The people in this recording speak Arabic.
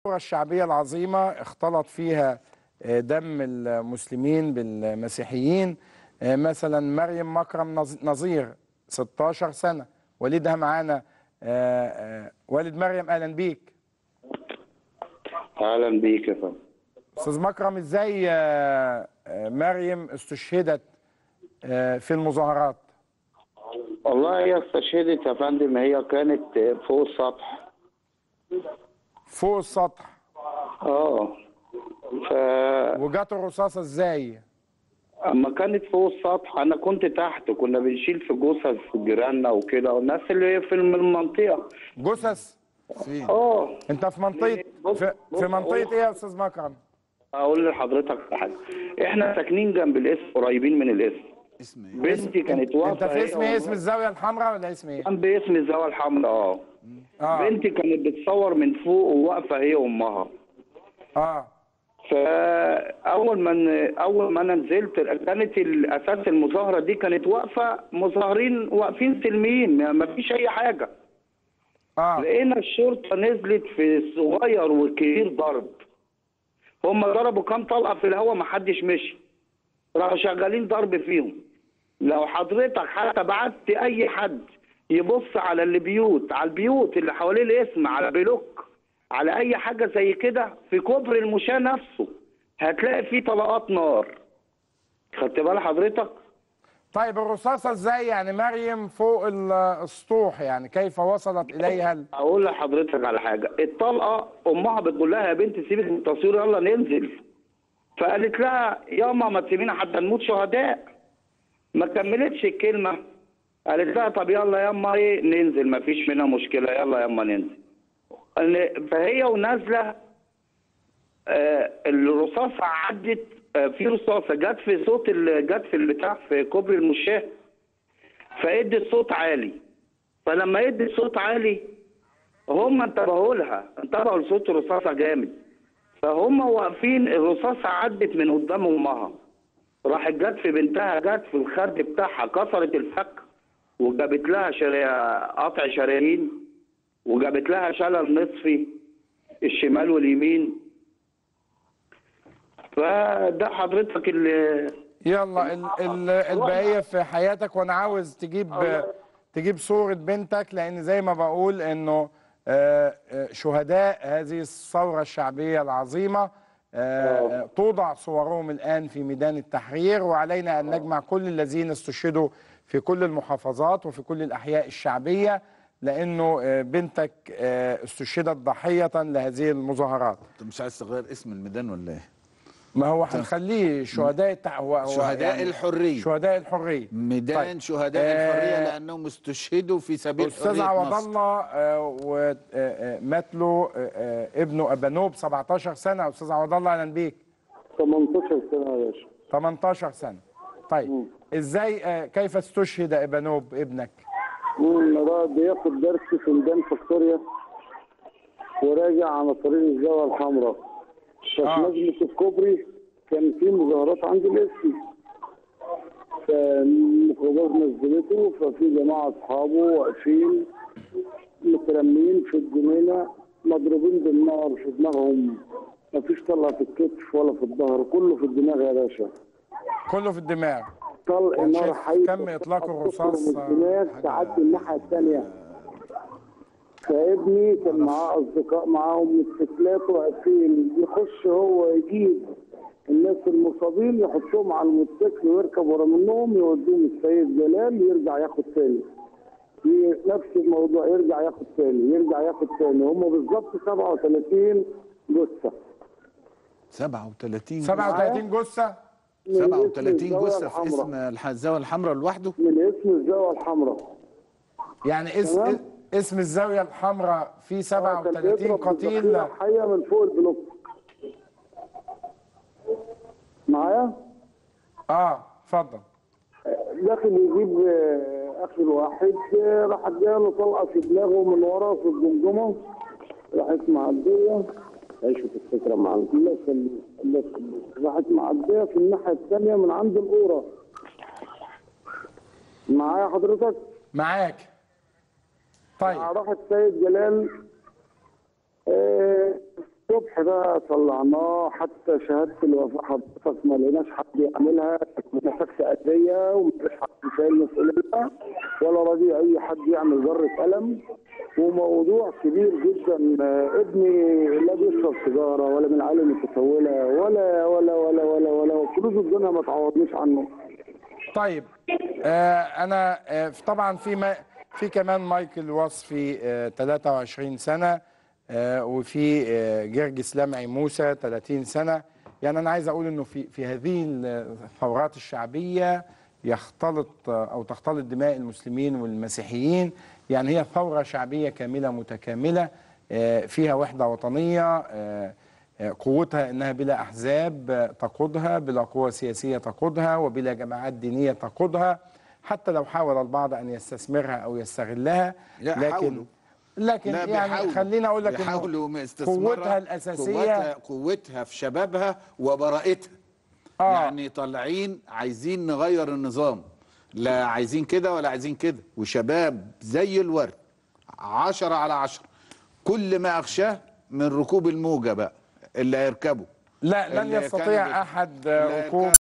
الثورة الشعبية العظيمة اختلط فيها دم المسلمين بالمسيحيين. مثلا مريم مكرم نظير 16 سنة والدها معانا. والد مريم أهلا بيك. اهلا بيك يا فندم. أستاذ مكرم، ازاي مريم استشهدت في المظاهرات؟ والله هي استشهدت يا فندم، هي كانت فوق السطح. فوق السطح. اه ف وجات الرصاصة ازاي؟ اما كانت فوق السطح انا كنت تحت، كنا بنشيل في جثث جيراننا وكده والناس اللي في المنطقه. جثث؟ فين؟ انت في منطقة في منطقة ايه يا أستاذ مكرم؟ اقول لحضرتك حاجه، احنا ساكنين جنب الاسم، قريبين من الاسم. اسم ايه؟ بنتي كانت واقفه. انت في اسم ايه؟ اسم الزاوية الحمراء ولا اسم ايه؟ جنب اسم الزاويه الحمراء. بنتي كانت بتصور من فوق وواقفه هي وامها. فاول ما انا نزلت كانت اساس المظاهره دي كانت واقفه، مظاهرين واقفين سلميين، ما فيش اي حاجه. لقينا الشرطه نزلت في الصغير والكبير ضرب. هم ضربوا كام طلقه في الهواء، ما حدش مشي، راحوا شغالين ضرب فيهم. لو حضرتك حتى بعت اي حد يبص على البيوت، على البيوت اللي حوالين الاسم، على بلوك، على اي حاجه زي كده في كوبري المشاة نفسه، هتلاقي فيه طلقات نار. خدت بال حضرتك؟ طيب الرصاصه ازاي يعني مريم فوق السطوح، يعني كيف وصلت اليها اقول لحضرتك على حاجه، الطلقه امها بتقول لها يا بنت سيبك من التصوير يلا ننزل، فقالت لها ياما ما تسيبينا حتى نموت شهداء. ما كملتش الكلمه، قالت لها طب يلا ياما ايه ننزل، ما فيش منها مشكله، يلا ياما ننزل. فهي ونازله الرصاصه عدت، في رصاصه جت في صوت جت في البتاع في كوبري المشاه، فادت صوت عالي. فلما ادت صوت عالي هم انتبهوا لها، انتبهوا لصوت الرصاصه جامد، فهم واقفين. الرصاصه عدت من قدام امها، راحت جت في بنتها، جت في الخد بتاعها، كسرت الفك وجابت لها قطع شرايين، وجابت لها شلل نصفي الشمال واليمين. فده حضرتك يلا البقيه في حياتك. وانا عاوز تجيب صوره بنتك، لان زي ما بقول انه شهداء هذه الثوره الشعبيه العظيمه توضع صورهم الان في ميدان التحرير، وعلينا ان نجمع كل الذين استشهدوا في كل المحافظات وفي كل الاحياء الشعبيه، لانه بنتك استشهدت ضحيه لهذه المظاهرات. انت مش عايز تغير اسم الميدان ولا ايه؟ ما هو هنخليه شهداء شهداء يعني الحريه. شهداء الحريه. ميدان طيب. شهداء الحريه لانهم استشهدوا في سبيل حريه استاذ عوض الله ومات له ابنه ابانوب 17 سنه. استاذ عوض الله اهلا بيك. 18 سنه يا باشا. 18 سنه. طيب ازاي كيف استشهد ابانوب ابنك؟ راد بياخد درس في ميدان فيكتوريا وراجع على طريق الزاويه الحمراء، ففي نزلة الكوبري كان في مظاهرات عند الاسم، فالميكروباص نزلته، ففي جماعه اصحابه واقفين مترمين في الجنينه مضروبين بالنار في دماغهم، مفيش طلقه في الكتف ولا في الظهر، كله في الدماغ يا باشا. كله في الدماغ. طلق نار حي كم اطلاق الرصاص الدماغ تعدي الناحيه الثانيه. فابني كان معاه اصدقاء معاهم موتوسيكلات واقفين، يخش هو يجيب الناس المصابين يحطهم على الموتوسيكل ويركب ورا منهم يودوهم السيد جلال، يرجع ياخد تاني. نفس الموضوع، يرجع ياخد تاني، يرجع ياخد تاني. هم بالظبط 37 جثه. 37 جثه؟ 37 جثه في اسم الزاويه الحمراء لوحده؟ من اسم الزاويه الحمراء. يعني اسم الزاويه الحمراء في 37 قتيل حيه من فوق البلوك. معايا؟ اتفضل. داخل يجيب اخر واحد، راح جاله طلقه في دماغه من ورا في الجمجمه، راحت معديه. عيشوا في الفكره مع الناس راحت معديه في الناحيه الثانيه من عند القوره. معايا حضرتك؟ معاك. طيب راح السيد جلال الفتح ده طلعناه، حتى شهاده الوفاه حضرتك ما لقيناش حد يعملها، مسكت اديه ومفيش حد شايل مسؤوليه ولا راضي اي حد يعمل ذره قلم. وموضوع كبير جدا. ابني لا بيشرب سيجاره ولا من العالم المتسوله ولا فلوس الدنيا ما تعوضنيش عنه. طيب انا طبعا في كمان مايكل وصفي 23 سنه، وفي جرجس لمعي موسى 30 سنه. يعني انا عايز اقول انه في هذه الثورات الشعبيه تختلط دماء المسلمين والمسيحيين. يعني هي ثوره شعبيه كامله متكامله، فيها وحده وطنيه، قوتها انها بلا احزاب تقودها، بلا قوى سياسيه تقودها، وبلا جماعات دينيه تقودها، حتى لو حاول البعض ان يستثمرها او يستغلها. لكن يعني خلينا اقول لك انه قوتها الاساسيه قوتها في شبابها وبراءتها. يعني طالعين عايزين نغير النظام، لا عايزين كده ولا عايزين كده، وشباب زي الورد 10/10. كل ما اخشاه من ركوب الموجه بقى اللي هيركبوا. لا، لن يستطيع احد ركوب